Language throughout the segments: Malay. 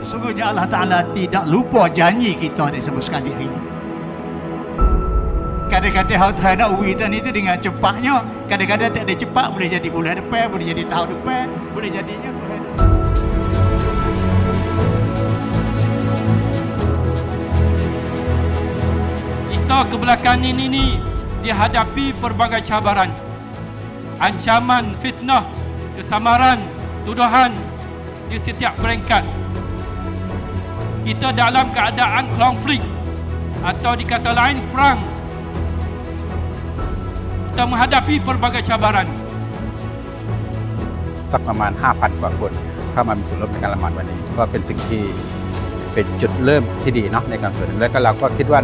Sesungguhnya Allah Ta'ala tidak lupa janji kita ni sama sekali hari ini. Kadang-kadang hal Tuhan nak ujian itu dengan cepatnya. Kadang-kadang tak ada cepat, boleh jadi bulan depan, boleh jadi tahun depan, boleh jadinya Tuhan. Kita kebelakangan ini dihadapi pelbagai cabaran, ancaman fitnah, kesamaran, tuduhan di setiap peringkat. Kita dalam keadaan konflik atau dikata lain perang. Kita menghadapi pelbagai cabaran. สักประมาณ 5,000 กว่าคนเข้ามามีส่วนร่วมในการละหมาดวันนี้ก็เป็นสิ่งที่เป็นจุดเริ่มที่ดีเนาะในการส่วนแล้วก็เราก็คิดว่า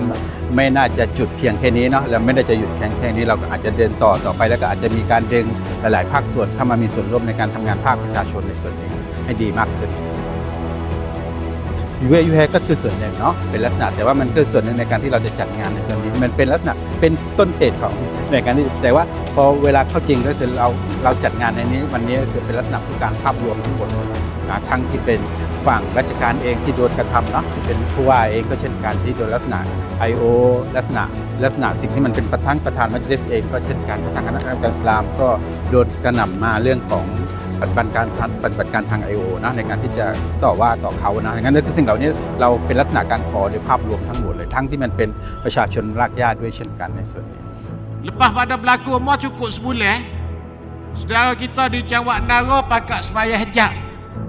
ไม่น่าจะจุดเพียงแค่นี้เนาะแล้วไม่ได้จะหยุดแค่นี้เราก็อาจจะเดินต่อไปแล้วก็อาจจะมีการดึงหลายๆภาคส่วนเข้ามามีส่วนร่วมในการทำงานภาคประชาชนในส่วนนี้ให้ดีมากขึ้นยูเอยูแฮก็คือส่วนหนึ่งเนาะเป็นลักษณะแต่ว่ามันคือส่วนหนึ่งในการที่เราจะจัดงานในส่วนนี้มันเป็นลักษณะเป็นต้นเหตุของในการที่แต่ว่าพอเวลาเข้าจริงก็คือเราจัดงานในนี้วันนี้คือเป็นลักษณะของการภาพรวมทั้งหมดทั้งที่เป็นฝั่งราชการเองที่โดนกระทำเนาะที่เป็นผู้ว่าเองก็เช่นกันที่โดนลักษณะ IO ลักษณะสิ่งที่มันเป็นประธานมัจลิสเองก็เช่นกันทางคณะกรรมการอิสลามก็โดนกระหน่ำมาเรื่องของปฏิบัติการทาง IO นะในการที่จะต่อว่าต่อเขานะงั้นคือสิ่งเหล่านี้เราเป็นลักษณะการขอโดยภาพรวมทั้งหมดเลยทั้งที่มันเป็นประชาชนรากหญ้าด้วยเช่นกันในส่วนนี้ Lepas pada berlaku umur cukup sebulan, saudara kita di Cawak Nara pakat sembahyang hajat.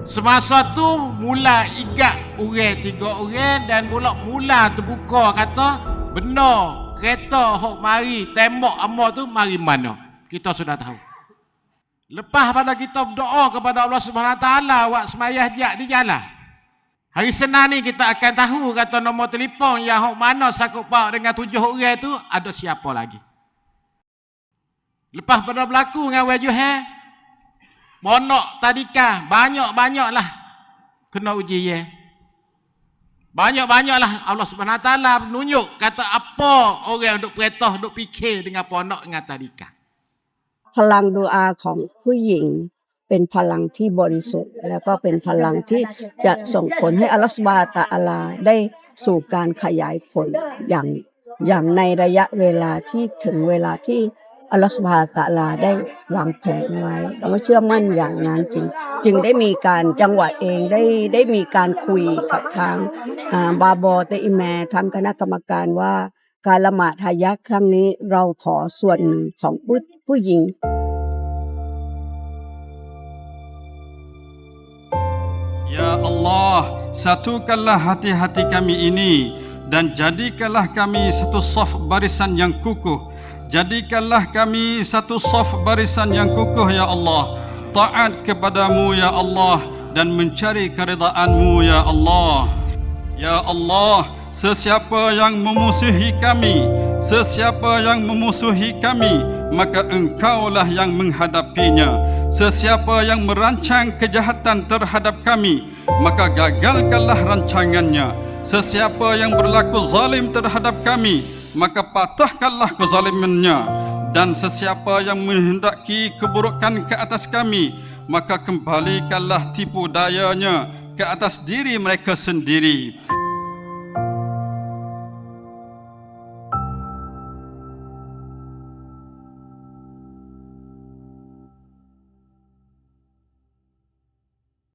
Semasa tu mula igat orang 3 orang dan mula terbuka kata benar kereta hok mari tembok amor tu mari mana. Kita sudah tahu. Lepas pada kita berdoa kepada Allah Subhanahu Wa Taala buat sembahyang hajat di jalan. Hari Senin ni kita akan tahu kata nombor telefon yang hok mana sakut paut dengan 7 orang tu ada siapa lagi. Lepas pada berlaku dengan wajuhan, monok tadika banyak-banyaklah kena uji ya. Banyak-banyaklah Allah Subhanahu Wa Taala menunjuk kata apa orang duk peretah duk fikir dengan ponok dengan tadika. พลังดูอาของผู้หญิงเป็นพลังที่บริสุทธิ์แล้วก็เป็นพลังที่จะส่งผลให้อัลเลาะห์ซุบฮานะฮูวะตะอาลาได้สู่การขยายผลอย่างในระยะเวลาที่ถึงเวลาที่อัลเลาะห์ซุบฮานะฮูวะตะอาลาได้วางแผนไว้เราเชื่อมั่นอย่างนั้นจึงได้มีการจังหวะเองได้มีการคุยกับทางบาบอเตอิแมทางคณะกรรมการว่าการละหมาดฮะญัตครั้งนี้เราขอส่วนหนึ่งของผู้หญิง Ya Allah, satukanlah hati-hati kami ini dan jadikanlah kami satu saf barisan yang kukuh. Jadikanlah kami satu saf barisan yang kukuh ya Allah. Taat kepadamu ya Allah dan mencari keridaan-Mu ya Allah. Ya Allah, sesiapa yang memusuhi kami, maka Engkaulah yang menghadapinya. Sesiapa yang merancang kejahatan terhadap kami, maka gagalkanlah rancangannya. Sesiapa yang berlaku zalim terhadap kami, maka patahkanlah kezalimannya. Dan sesiapa yang menghendaki keburukan ke atas kami, maka kembalikanlah tipu dayanya ke atas diri mereka sendiri.